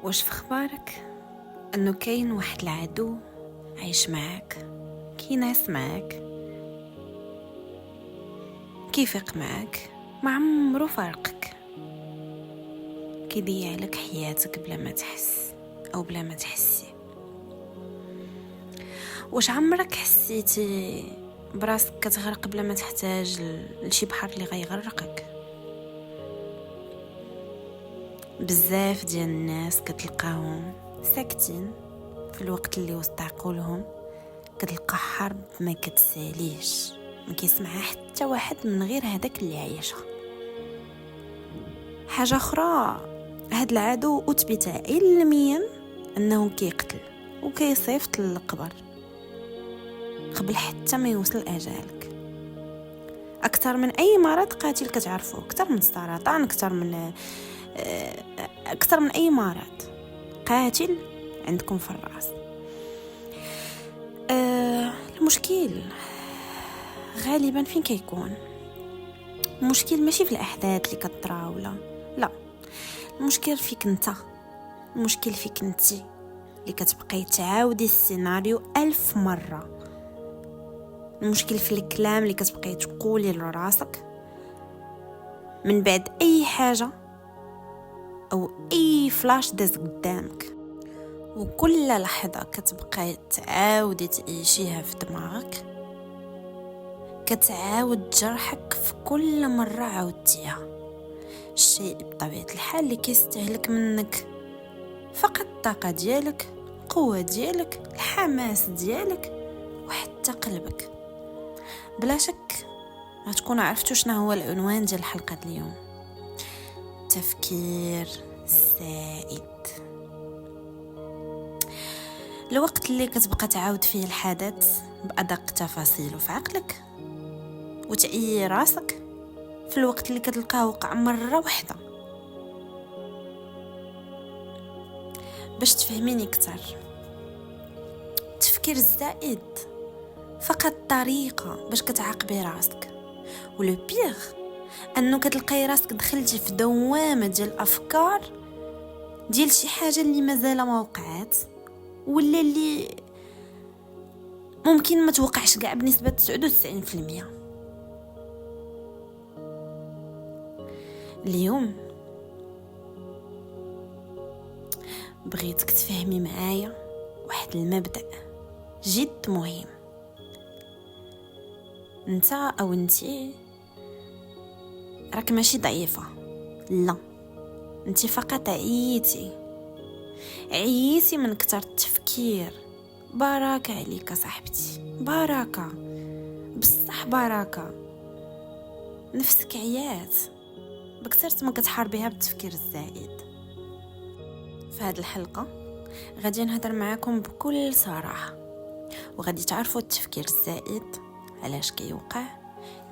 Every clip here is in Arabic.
واش في اخبارك انه كاين واحد العدو عايش معاك، كينعس معاك، كيفيق معاك، ما عمرو فارقك، كيضيع لك حياتك بلا ما تحس او بلا ما تحسي؟ واش عمرك حسيتي براسك كتغرق بلا ما تحتاج لشي بحر اللي غيغرقك؟ بزاف ديال الناس كتلقاهم ساكتين في الوقت اللي وسط عقولهم كتلقى حرب ما كتساليش، ما كيسمعها حتى واحد من غير هذاك اللي عايشها. حاجه اخرى، هاد العدو اثبت علميا انه كيقتل وكيصيفط للقبر قبل حتى ما يوصل اجالك، اكثر من اي مرض قاتل كتعرفوه، اكثر من السرطان، اكثر من اي مرض قاتل عندكم في الراس. المشكل غالبا فين كيكون؟ المشكل ماشي في الاحداث اللي كطرا لا، المشكل فيك انت، المشكل فيك انتي اللي كتبقاي تعاودي السيناريو 1000 مره، المشكل في الكلام اللي كتبقاي تقولي لراسك من بعد اي حاجه او اي فلاش داز قدامك، وكل لحظه كتبقاي تعاودي تعيشيها في دماغك كتعاود جرحك في كل مره عاودتيها. الشيء بطبيعه الحال اللي كيستهلك منك فقط الطاقه ديالك، القوه ديالك، الحماس ديالك وحتى قلبك. بلا شك غتكونوا عرفتوا شنو هو العنوان ديال الحلقه اليوم: التفكير الزائد. الوقت اللي كتبقى تعاود فيه الحدث بأدق تفاصيله في عقلك وتعيي راسك في الوقت اللي كتلقاه وقع مرة واحدة. باش تفهميني اكثر، التفكير الزائد فقط طريقة باش كتعاقبي راسك، ولو بيغ انه كتلقاي راسك دخلتي في دوامة ديال الافكار ديال شي حاجة اللي مازال ما وقعات ولا اللي ممكن ما توقعش كاع بنسبة 99%. اليوم بغيتك تفهمي معايا واحد المبدأ جد مهم. انت او انتي راك ماشي ضعيفة، لا، انتي فقط عييتي من كتر التفكير. بارك عليك صاحبتي، باركة بصح باركة، نفسك عيات بكثرت ما كتحاربيها بالتفكير الزائد. في هذه الحلقة غادي نهضر معاكم بكل صراحة، وغادي تعرفوا التفكير الزائد علاش كيوقع،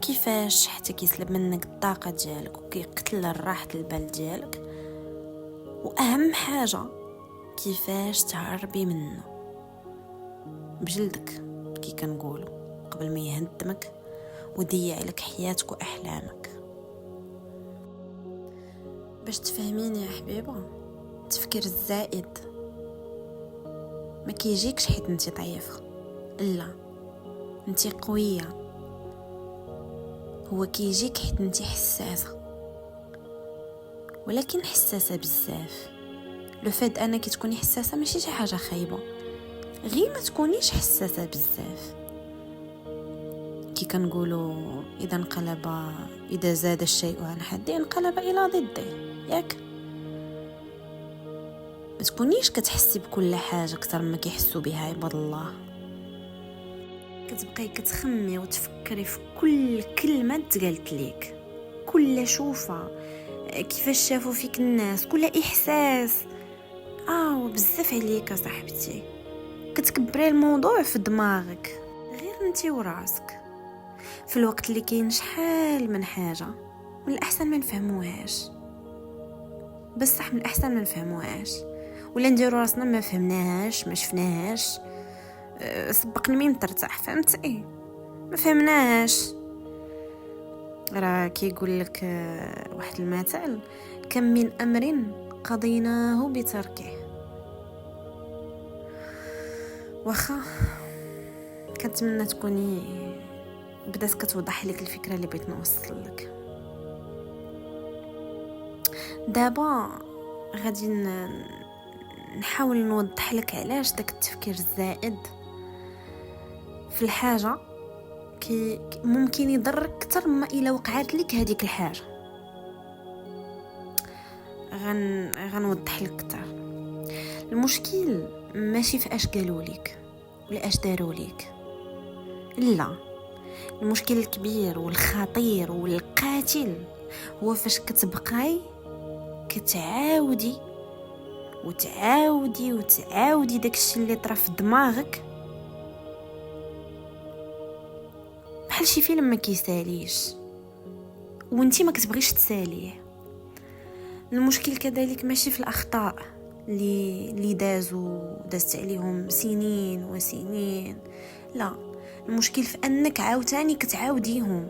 كيفاش حتى كيسلب منك الطاقة ديالك وكيقتل راحة البال ديالك، واهم حاجة كيفاش تهربي منه بجلدك كي كنقولوا قبل ما يهدمك ويضيع لك حياتك واحلامك. باش تفهميني يا حبيبه، التفكير الزائد ما كيجيكش حيت انت ضعيفه، لا، انت قويه. هو كيجيك حيت انت حساسه، ولكن حساسه بزاف. لو فات انك تكوني حساسه ماشي شي حاجه خايبه، غير ما تكونيش حساسه بزاف. كي كنقولوا اذا زاد الشيء عن حده انقلب الى ضده، ياك؟ ما تكونيش كتحسي بكل حاجه اكثر ما كيحسوا بها عباد الله. كتبقاي كتخمي وتفكري في كل كلمه تقالت ليك، كل شوفه، كيفاش شافوا فيك الناس، كل احساس. وبزاف عليك صاحبتي، كتكبري الموضوع في دماغك غير انتي وراسك، في الوقت اللي كاين شحال من حاجه من الاحسن ما نفهموهاش. بصح من الاحسن ما نفهموهاش ولا نديرو راسنا ما فهمناهاش ما شفناهاش. سبقني مين ترتاح، فهمتي؟ ما فهمناهاش. راه كيقول لك واحد المثل: كم من امر قضيناه بتركه واخا كنتمنى تكوني بدات كتوضح لك الفكره اللي بغيت نوصل لك. دابا غادي نحاول نوضح لك علاش داك التفكير الزائد في الحاجه ممكن يضرك اكثر مما الا وقعت لك هذيك الحاجه. غنوضح لك اكثر. المشكل ماشي في اش قالوا لك ولا اش داروا لك، لا، المشكل الكبير والخطير والقاتل هو فاش كتبقاي كتعاودي وتعاودي وتعاودي داكشي اللي طرا في دماغك بحال شي فيلم ما كيساليش وانتي ما كتبغيش تساليه. المشكل كذلك ماشي في الاخطاء اللي دازت عليهم سنين وسنين، لا، المشكل في انك عاوتاني كتعاوديهم،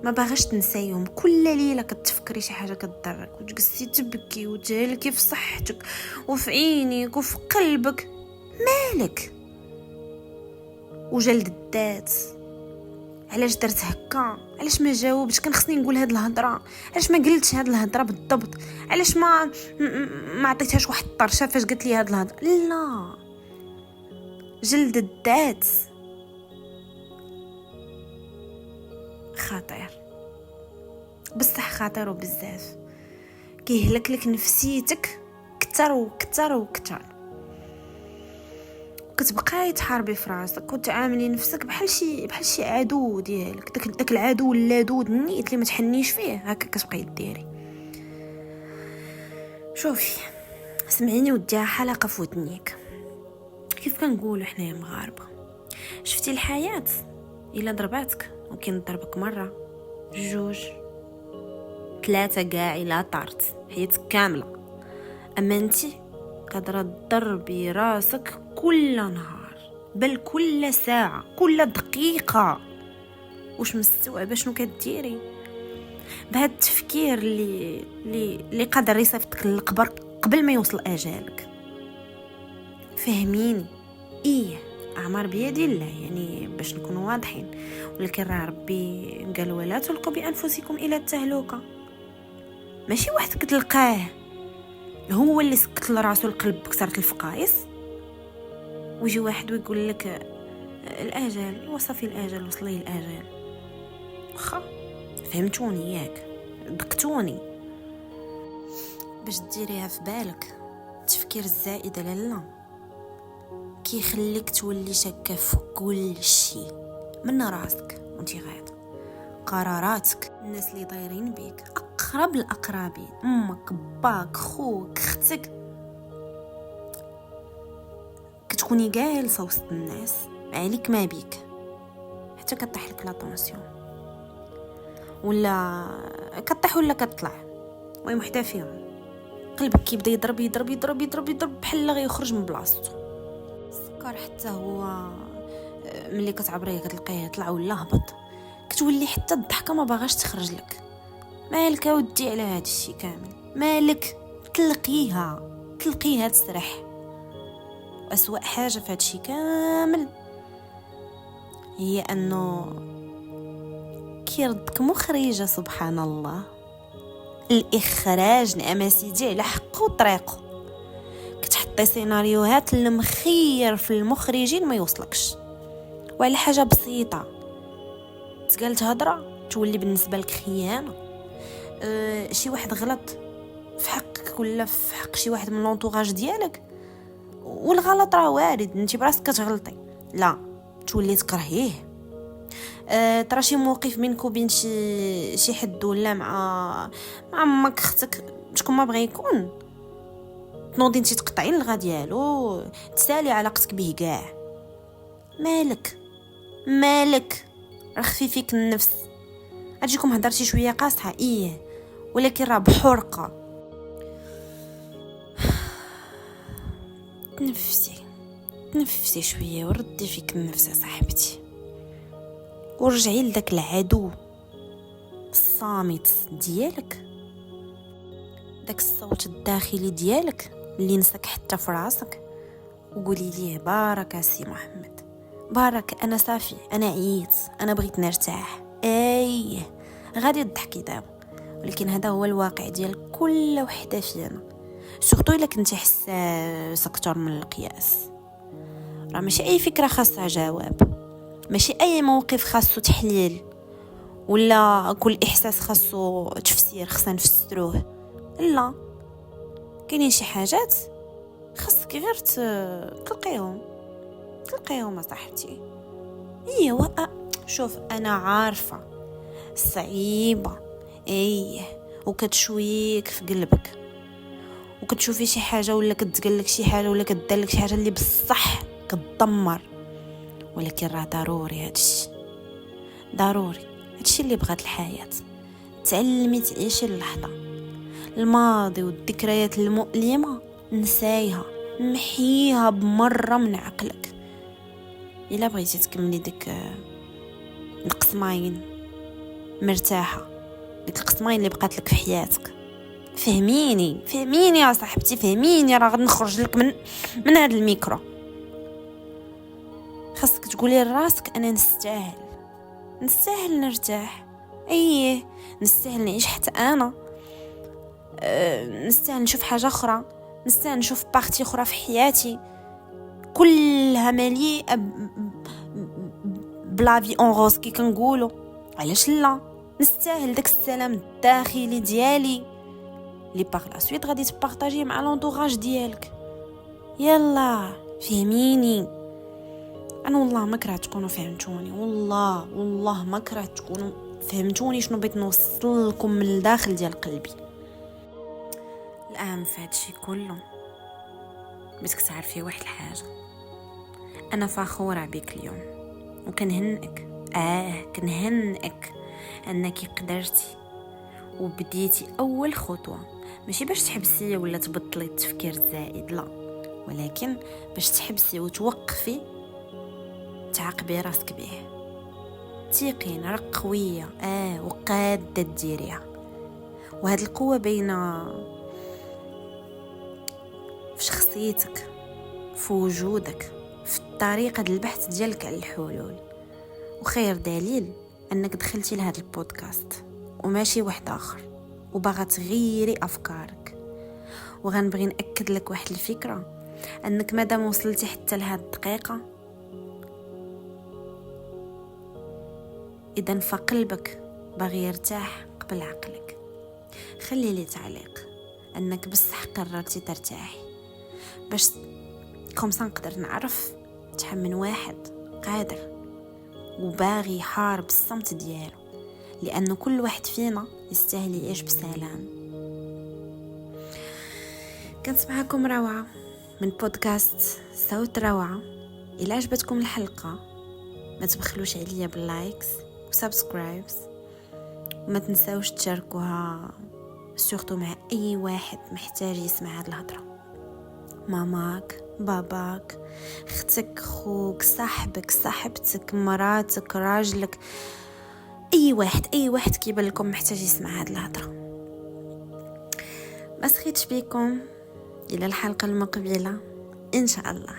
ما باغاش تنسايهم. كل ليله كتفكري شي حاجه كتضرك وتجلسي تبكي وتهلكي في صحتك وفي عينيك وفي قلبك. مالك؟ وجلد الذات، علاش درت هكا؟ علاش ما جاوبتش؟ كان خصني نقول هاد الهضره، علاش ما قلتش هاد الهضره بالضبط؟ علاش ما عطيتهاش واحد الطرشه فاش قلت لي هاد الهضره؟ لا، جلد الذات خطير، بصح خطير وبزاف، كيهلك لك نفسيتك كتر وكتر وكتر، كتبقاي تحاربي في راسك وتعاملي نفسك بحال شي عدو ديالك، داك العدو اللدود النيت اللي ما تحنيش فيه، هكا كتبقاي ديري. شوفي سمعيني وديها حلقه في ودنيك. كيف كنقولوا حنايا مغاربه، شفتي الحياه الا ضرباتك ممكن تضربك مره، جوج، ثلاثه كاع الا طارت حياتك كامله. اما انتي قادره تضربي راسك كل نهار، بل كل ساعه، كل دقيقه. واش مستوعبه شنو كديري بهذا التفكير اللي قادر يصيفطك للقبر قبل ما يوصل اجالك؟ فهميني؟ اعمار بيد الله، يعني باش نكونوا واضحين، ولكن راه ربي قال ولا تلقوا بانفسكم الى التهلكه. ماشي واحد كتلقاه هو اللي سكت لراسو القلب بكثرة الفقايس، ويجي واحد ويقول لك الاجل، وصفي الاجل، وصلي الاجل. واخا فهمتوني ياك؟ دقتوني باش ديريها في بالك. التفكير الزائد لا كيخليك تولي شاكه في كل شيء، من راسك وانتي غاده، قراراتك، الناس اللي دايرين بيك، اقرب الاقربين، امك، باك، خوك، اختك. كتكوني جالسه وسط الناس عليك ما بيك، حتى كطيح لك لا طونسيون، ولا كطيح ولا كتطلع، المهم وحده فيهم قلبك كيبدا يضرب يضرب يضرب يضرب يضرب بحال غيخرج من بلاصتو. السكر حتى هو ملي كتعبريه كتلقيه طلع ولا هبط، كتولي حتى الضحكه ما باغاش تخرج لك. مالك ودي على هذا الشيء كامل؟ مالك؟ تلقيها تسرح. وأسوأ حاجه في هذا الشيء كامل هي انه كيردك مخرجه، سبحان الله، الاخراج نعم سيدي على حقه وطريقه. كتحطي سيناريوهات المخير في المخرجين ما يوصلكش، وعلى حاجه بسيطه تقالت هضره تولي بالنسبه لك خيانه. شي واحد غلط في حقك ولا في حق شي واحد من لونطوراج ديالك، والغلط راه وارد، انت براسك كتغلطي، لا تولي تكرهيه. ترى شي موقف بينك وبين شي حد ولا مع امك، اختك، شكون ما بغى يكون، تنوضي انت تقطعي الغا ديالو، تسالي علاقتك به كاع. مالك رخفي فيك النفس. اجيكم هضرتي شويه قاصحه ولكن راه بحرقه. تنفسي شويه وردي فيك النفس يا صاحبتي، ورجعي لذاك العدو الصامت ديالك، داك الصوت الداخلي ديالك اللي نساك حتى في راسك، وقولي ليه بارك سي محمد، بارك، انا صافي، انا عييت، انا بغيت نرتاح. اي غادي تضحكي دابا، ولكن هذا هو الواقع ديال كل وحده فينا، سورتو الا كنتي حساس اكثر من القياس. راه ماشي اي فكره خاصها جواب، ماشي اي موقف خاصو تحليل، ولا كل احساس خاصو تفسير خصنا نفسروه. لا، كاينين شي حاجات خاصك غير تلقيهم صاحبتي. ايوا شوف، انا عارفه صعيبه، وكتشويك في قلبك، وكتشوفي شي حاجه ولا كتقلك شي حاجه ولا كديرلك شي حاجه اللي بصح كتدمر، ولكن راه ضروري هادشي، ضروري هادشي اللي بغات الحياه. تعلمي تعيشي اللحظه، الماضي والذكريات المؤلمه نسايها، محيها بمره من عقلك. الا بغيتي تكملي ديك القسماين مرتاحه، ديك القسماين اللي بقات لك في حياتك، فهميني يا صاحبتي، فهميني، راه غادي نخرج لك من هذا الميكرو. خاصك تقولي لراسك انا نستاهل نرتاح، نستاهل نعيش حتى انا، نستاهل نشوف حاجه اخرى، نستاهل نشوف بارتي اخرى في حياتي كلها مليئه بلا في اون روز كي كنقولوا. علاش لا؟ نستاهل داك السلام الداخلي ديالي اللي باغ لا سويت غادي تبارطاجيه مع لونطوراج ديالك. يلا فهميني، انا والله ما كرهت تكونوا فهمتوني، والله ما كرهت تكونوا فهمتوني شنو بغيت نوصل لكم من الداخل ديال قلبي. الاهم في هادشي كله بغيتك تعرفي واحد الحاجه، انا فخوره بك اليوم، وكنهنئك كنهنئك انك قدرتي وبديتي اول خطوه، ماشي باش تحبسي ولا تبطلي التفكير الزائد، لا، ولكن باش تحبسي وتوقفي، تعاقبي راسك به. تيقين راك قويه وقاده ديريها، وهاد القوه باينه في شخصيتك، في وجودك، في طريقه البحث ديالك على الحلول. وخير دليل انك دخلتي لهذا البودكاست وماشي واحد اخر، وباغا تغيري افكارك. وغنبغي ناكد لك واحد الفكره، انك مادام وصلتي حتى لهاد الدقيقه، اذا فقلبك باغي يرتاح قبل عقلك. خلي لي تعليق انك بصح قررتي ترتاحي، باش كومسا نقدر نعرف شحال من واحد قادر وباغي يحارب الصمت ديالو، لأنه كل واحد فينا يستاهل يعيش بسلام. كنت معكم روعة من بودكاست صوت روعة. إلا عجبتكم الحلقة ما تبخلوش عليا باللايكس وسبسكرايبز، وما تنساوش تشاركوها سورتو مع أي واحد محتاج يسمع هذه الهضرة، ماماك، باباك، اختك، خوك، صاحبك، صاحبتك، مراتك، راجلك، اي واحد كيبان لكم محتاج يسمع هذه الهضره. ما سخيتش بيكم الى الحلقه المقبله ان شاء الله.